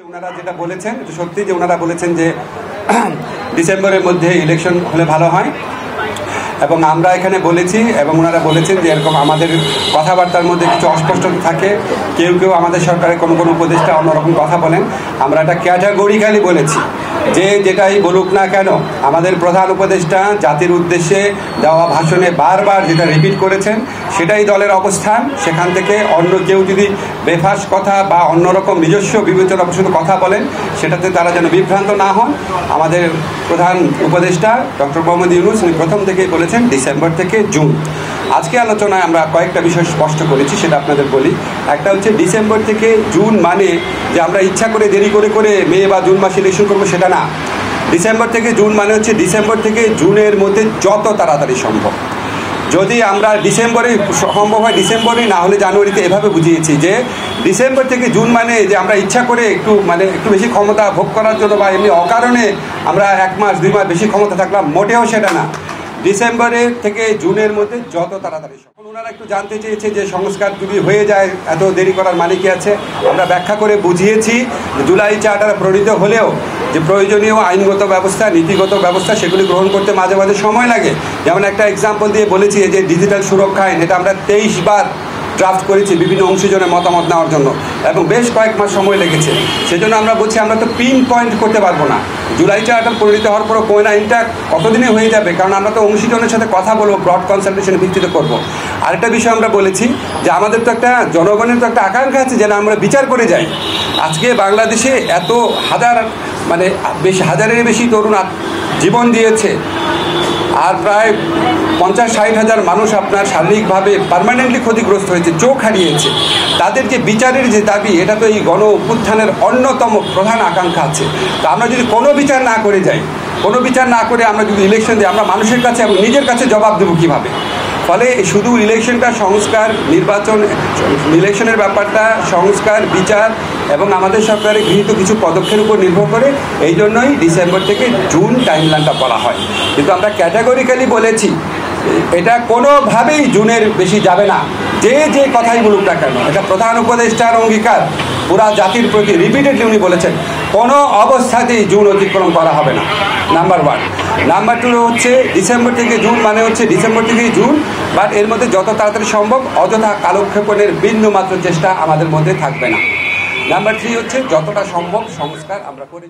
ওনারা যেটা বলেছেন সত্যি যে ওনারা বলেছেন যে ডিসেম্বরের মধ্যে ইলেকশন হলে ভালো হয় এবং আমরা এখানে বলেছি এবং ওনারা বলেছেন যে এরকম আমাদের কথাবার্তার মধ্যে কিছু অস্পষ্টতা থাকে, কেউ কেউ আমাদের সরকারের কোনো কোনো উপদেষ্টা অন্যরকম কথা বলেন। আমরা এটা ক্যাটাগরিক্যালি বলেছি যে যেটাই বলুক না কেন আমাদের প্রধান উপদেষ্টা জাতির উদ্দেশ্যে দেওয়া ভাষণে বারবার যেটা রিপিট করেছেন সেটাই দলের অবস্থান। সেখান থেকে অন্য কেউ যদি বেফাস কথা বা অন্যরকম নিজস্ব বিবেচনা শুধু কথা বলেন সেটাতে তারা যেন বিভ্রান্ত না হন। আমাদের প্রধান উপদেষ্টা ডক্টর মোহাম্মদ ইউনূস প্রথম থেকেই বলেছেন ডিসেম্বর থেকে জুন। আজকে আলোচনায় আমরা কয়েকটা বিষয় স্পষ্ট করেছি, সেটা আপনাদের বলি। একটা হচ্ছে ডিসেম্বর থেকে জুন মানে যে আমরা ইচ্ছা করে দেরি করে করে মে বা জুন মাসে ইলেকশন করবো সেটা না। ডিসেম্বর থেকে জুন মানে হচ্ছে ডিসেম্বর থেকে জুনের মধ্যে যত তাড়াতাড়ি সম্ভব। যদি আমরা ডিসেম্বরে সম্ভব হয় ডিসেম্বরে, না হলে জানুয়ারিতে, এভাবে বুঝিয়েছি যে ডিসেম্বর থেকে জুন মানে যে আমরা ইচ্ছা করে একটু একটু বেশি ক্ষমতা ভোগ করার জন্য বা এমনি অকারণে আমরা 1 মাস 2 মাস বেশি ক্ষমতা থাকলাম, মোটেও সেটা না। ডিসেম্বরের থেকে জুনের মধ্যে যত তাড়াতাড়ি। এখন ওনারা একটু জানতে চেয়েছে যে সংস্কার যদি হয়ে যায় এত দেরি করার মানে কি আছে। আমরা ব্যাখ্যা করে বুঝিয়েছি জুলাই চার্টার প্রণীত হলেও যে প্রয়োজনীয় আইনগত ব্যবস্থা, নীতিগত ব্যবস্থা সেগুলি গ্রহণ করতে মাঝে মাঝে সময় লাগে। যেমন একটা এক্সাম্পল দিয়ে বলেছি যে ডিজিটাল সুরক্ষা আইন, এটা আমরা 23 বার ড্রাফট করেছি বিভিন্ন অংশীজনের মতামত নেওয়ার জন্য এবং বেশ কয়েক মাস সময় লেগেছে। সেজন্য আমরা বলছি আমরা তো পিন পয়েন্ট করতে পারবো না জুলাই চার্টার পরিণত হওয়ার পরও কোন আইনটা কতদিনে হয়ে যাবে, কারণ আমরা তো অংশীজনের সাথে কথা বলবো, ব্রড কনসালটেশনের ভিত্তিতে করবো। আরেকটা বিষয় আমরা বলেছি যে আমাদের তো একটা জনগণের তো একটা আকাঙ্ক্ষা আছে যেন আমরা বিচার করে যাই। আজকে বাংলাদেশে এত হাজারের বেশি তরুণ জীবন দিয়েছে আর প্রায় 50-60 হাজার মানুষ আপনার শারীরিকভাবে পার্মানেন্টলি ক্ষতিগ্রস্ত হয়েছে, চোখ হারিয়েছে। তাদের যে বিচারের যে দাবি, এটা তো এই গণ অভ্যুত্থানের অন্যতম প্রধান আকাঙ্ক্ষা আছে। তা আমরা যদি কোনো বিচার না করে যাই, কোনো বিচার না করে আমরা যদি ইলেকশন দিই, আমরা মানুষের কাছে এবং নিজের কাছে জবাব দেবো কীভাবে? ফলে শুধু ইলেকশনটা সংস্কার, নির্বাচন, ইলেকশনের ব্যাপারটা সংস্কার, বিচার এবং আমাদের সরকারের গৃহীত কিছু পদক্ষেপের উপর নির্ভর করে। এই জন্যই ডিসেম্বর থেকে জুন টাইমলাইনটা বলা হয়। কিন্তু আমরা ক্যাটাগরিক্যালি বলেছি এটা কোনোভাবেই জুনের বেশি যাবে না, যে যে কথাই বলুক না কেন। এটা প্রধান উপদেষ্টার অঙ্গীকার পুরা জাতির প্রতি, রিপিটেডলি উনি বলেছেন কোনো অবস্থাতেই জুন অতিক্রম করা হবে না, নাম্বার 1। নাম্বার 2 হচ্ছে ডিসেম্বর থেকে জুন মানে হচ্ছে ডিসেম্বর থেকেই জুন, বাট এর মধ্যে যত তাড়াতাড়ি সম্ভব অযথা কালক্ষেপণের বিন্দুমাত্র চেষ্টা আমাদের মধ্যে থাকবে না। নাম্বার 3 হচ্ছে যতটা সম্ভব সংস্কার আমরা করে